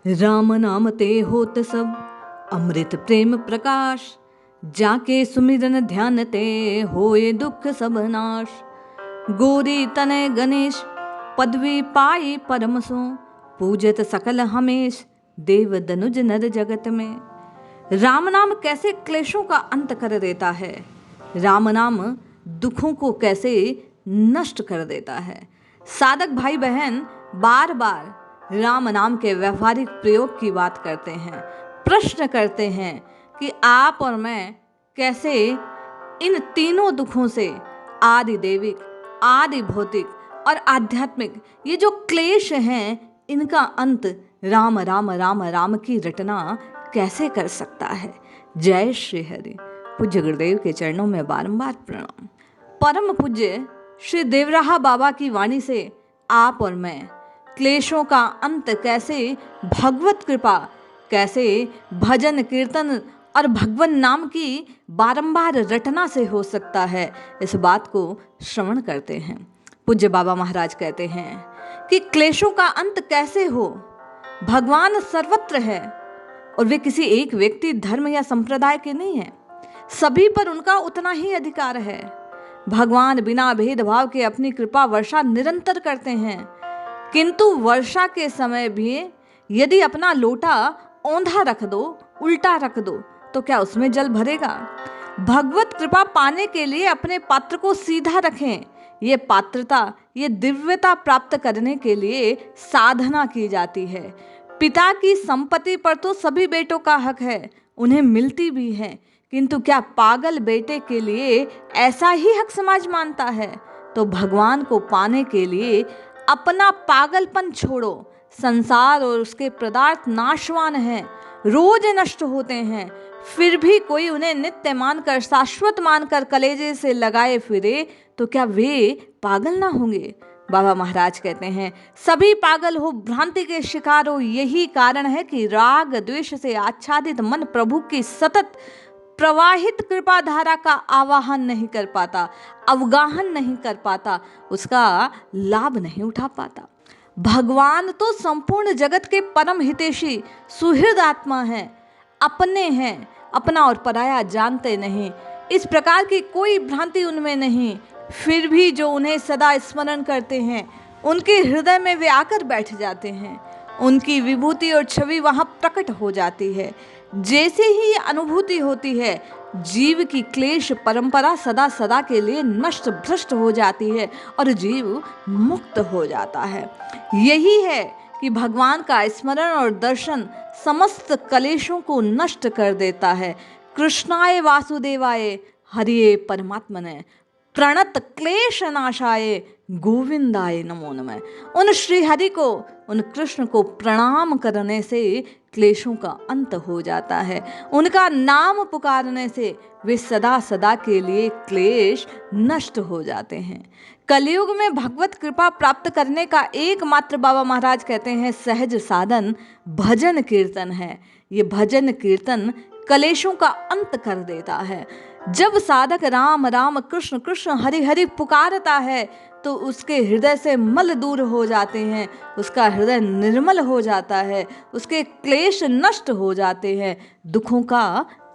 राम नाम ते होत सब अमृत प्रेम प्रकाश, जाके सुमिरन ध्यान ते होए दुख सब नाश। गोरी तनय गणेश पदवी पाई परम सो, पूजत सकल हमेश देव दनुज नर जगत में। राम नाम कैसे क्लेशों का अंत कर देता है, राम नाम दुखों को कैसे नष्ट कर देता है। साधक भाई बहन बार बार राम नाम के व्यवहारिक प्रयोग की बात करते हैं, प्रश्न करते हैं कि आप और मैं कैसे इन तीनों दुखों से, आदि देविक, आदि भौतिक और आध्यात्मिक, ये जो क्लेश हैं, इनका अंत राम राम राम राम की रटना कैसे कर सकता है। जय श्री हरि। पूज्य गुरुदेव के चरणों में बारंबार प्रणाम। परम पूज्य श्री देवराहा बाबा की वाणी से आप और मैं क्लेशों का अंत कैसे भगवत कृपा, कैसे भजन कीर्तन और भगवान नाम की बारंबार रटना से हो सकता है, इस बात को श्रवण करते हैं। पूज्य बाबा महाराज कहते हैं कि क्लेशों का अंत कैसे हो। भगवान सर्वत्र है और वे किसी एक व्यक्ति, धर्म या संप्रदाय के नहीं हैं, सभी पर उनका उतना ही अधिकार है। भगवान बिना भेदभाव के अपनी कृपा वर्षा निरंतर करते हैं, किंतु वर्षा के समय भी यदि अपना लोटा औंधा रख दो, उल्टा रख दो, तो क्या उसमें जल भरेगा। भगवत कृपा पाने के लिए अपने पात्र को सीधा रखें। ये पात्रता, ये दिव्यता प्राप्त करने के लिए साधना की जाती है। पिता की संपत्ति पर तो सभी बेटों का हक है, उन्हें मिलती भी है, किंतु क्या पागल बेटे के लिए ऐसा ही हक समाज मानता है। तो भगवान को पाने के लिए अपना पागलपन छोड़ो। संसार और उसके पदार्थ नाशवान हैं, रोज नष्ट होते हैं, फिर भी कोई उन्हें नित्य मानकर, शाश्वत मानकर कलेजे से लगाए फिरे, तो क्या वे पागल ना होंगे। बाबा महाराज कहते हैं, सभी पागल हो, भ्रांति के शिकार हो। यही कारण है कि राग द्वेष से आच्छादित मन प्रभु की सतत प्रवाहित कृपा धारा का आवाहन नहीं कर पाता, अवगाहन नहीं कर पाता, उसका लाभ नहीं उठा पाता। भगवान तो संपूर्ण जगत के परम हितैषी सुहृद आत्मा हैं, अपने हैं, अपना और पराया जानते नहीं। इस प्रकार की कोई भ्रांति उनमें नहीं, फिर भी जो उन्हें सदा स्मरण करते हैं, उनके हृदय में वे आकर बैठ जाते हैं। उनकी विभूति और छवि वहां प्रकट हो जाती है। जैसे ही अनुभूति होती है, जीव की क्लेश परंपरा सदा सदा के लिए नष्ट भ्रष्ट हो जाती है और जीव मुक्त हो जाता है। यही है कि भगवान का स्मरण और दर्शन समस्त कलेशों को नष्ट कर देता है। कृष्णाय वासुदेवाय हरिये परमात्मने प्रणत क्लेश नाशाय गोविंदाय नमो नमः। उन श्री हरि को, उन कृष्ण को प्रणाम करने से क्लेशों का अंत हो जाता है। उनका नाम पुकारने से वे सदा सदा के लिए क्लेश नष्ट हो जाते हैं। कलयुग में भगवत कृपा प्राप्त करने का एकमात्र, बाबा महाराज कहते हैं, सहज साधन भजन कीर्तन है। ये भजन कीर्तन कलेशों का अंत कर देता है। जब साधक राम राम कृष्ण कृष्ण हरि हरि पुकारता है, तो उसके हृदय से मल दूर हो जाते हैं, उसका हृदय निर्मल हो जाता है, उसके क्लेश नष्ट हो जाते हैं, दुखों का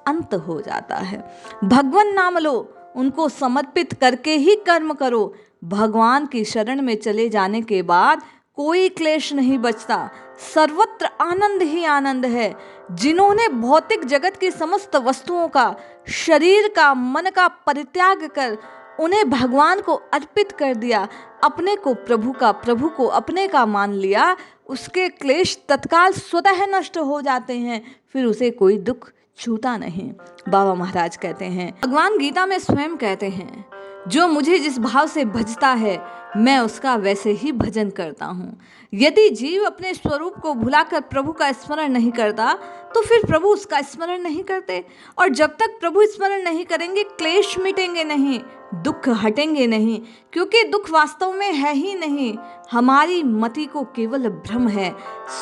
अंत हो जाता है। भगवान नाम लो, उनको समर्पित करके ही कर्म करो। भगवान की शरण में चले जाने के बाद कोई क्लेश नहीं बचता, सर्वत्र आनंद ही आनंद है। जिन्होंने भौतिक जगत की समस्त वस्तुओं का, शरीर का, मन का परित्याग कर उन्हें भगवान को अर्पित कर दिया, अपने को प्रभु का, प्रभु को अपने का मान लिया, उसके क्लेश तत्काल स्वतः नष्ट हो जाते हैं, फिर उसे कोई दुख छूता नहीं। बाबा महाराज कहते हैं, भगवान गीता में स्वयं कहते हैं, जो मुझे जिस भाव से भजता है, मैं उसका वैसे ही भजन करता हूँ। यदि जीव अपने स्वरूप को भुलाकर प्रभु का स्मरण नहीं करता, तो फिर प्रभु उसका स्मरण नहीं करते। और जब तक प्रभु स्मरण नहीं करेंगे, क्लेश मिटेंगे नहीं, दुख हटेंगे नहीं, क्योंकि दुख वास्तव में है ही नहीं, हमारी मति को केवल भ्रम है।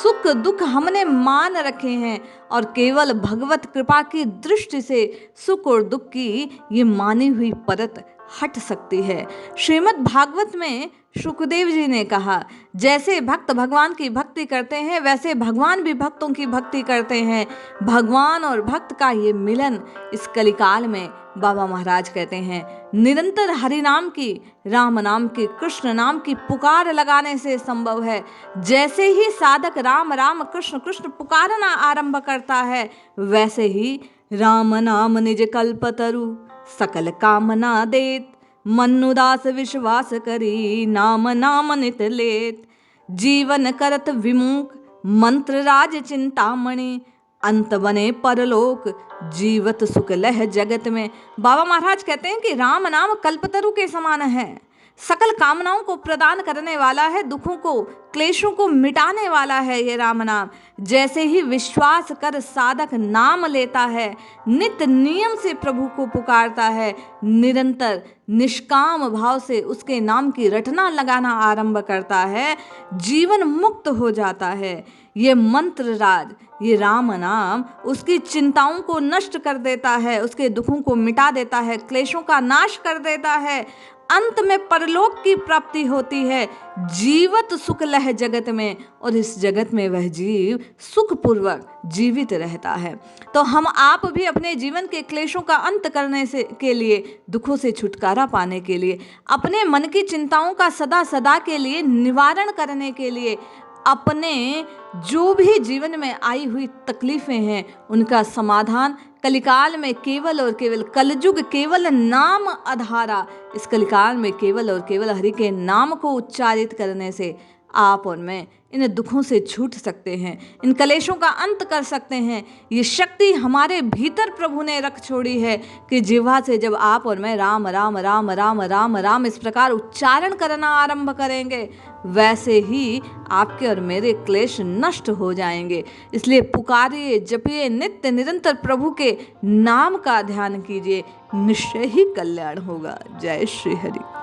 सुख दुख हमने मान रखे हैं और केवल भगवत कृपा की दृष्टि से सुख और दुख की ये मानी हुई परत हट सकती है। श्रीमद् भागवत में सुखदेव जी ने कहा, जैसे भक्त भगवान की भक्ति करते हैं वैसे भगवान भी भक्तों की भक्ति करते हैं। भगवान और भक्त का ये मिलन इस कलिकाल में बाबा महाराज कहते हैं निरंतर हरि नाम की, राम नाम की, कृष्ण नाम की पुकार लगाने से संभव है। जैसे ही साधक राम राम कृष्ण कृष्ण पुकारना आरंभ करता है, वैसे ही राम नाम निज कल्पतरु सकल कामना देत। मन उदास विश्वास करी नाम नाम नित लेत। जीवन करत विमुख मंत्र राज चिंतामणि। अंत बने परलोक जीवत सुख लह जगत में। बाबा महाराज कहते हैं कि राम नाम कल्पतरु के समान है, सकल कामनाओं को प्रदान करने वाला है, दुखों को क्लेशों को मिटाने वाला है ये राम नाम। जैसे ही विश्वास कर साधक नाम लेता है, नित्य नियम से प्रभु को पुकारता है, निरंतर निष्काम भाव से उसके नाम की रटना लगाना आरंभ करता है, जीवन मुक्त हो जाता है। ये मंत्र राज, ये राम नाम उसकी चिंताओं को नष्ट कर देता है, उसके दुखों को मिटा देता है, क्लेशों का नाश कर देता है। अंत में परलोक की प्राप्ति होती है, जीवत सुख लह जगत में, और इस जगत में वह जीव सुखपूर्वक जीवित रहता है। तो हम आप भी अपने जीवन के क्लेशों का अंत करने से के लिए, दुखों से छुटकारा पाने के लिए, अपने मन की चिंताओं का सदा सदा के लिए निवारण करने के लिए, अपने जो भी जीवन में आई हुई तकलीफें हैं उनका समाधान कलिकाल में केवल और केवल, कलयुग केवल नाम आधारा, इस कलिकाल में केवल और केवल हरि के नाम को उच्चारित करने से आप और मैं इन दुखों से छूट सकते हैं, इन कलेशों का अंत कर सकते हैं। ये शक्ति हमारे भीतर प्रभु ने रख छोड़ी है कि जिह्वा से जब आप और मैं राम राम राम राम राम राम इस प्रकार उच्चारण करना आरंभ करेंगे, वैसे ही आपके और मेरे क्लेश नष्ट हो जाएंगे। इसलिए पुकारिए, जपिए, नित्य निरंतर प्रभु के नाम का ध्यान कीजिए, निश्चय ही कल्याण होगा। जय श्री हरि।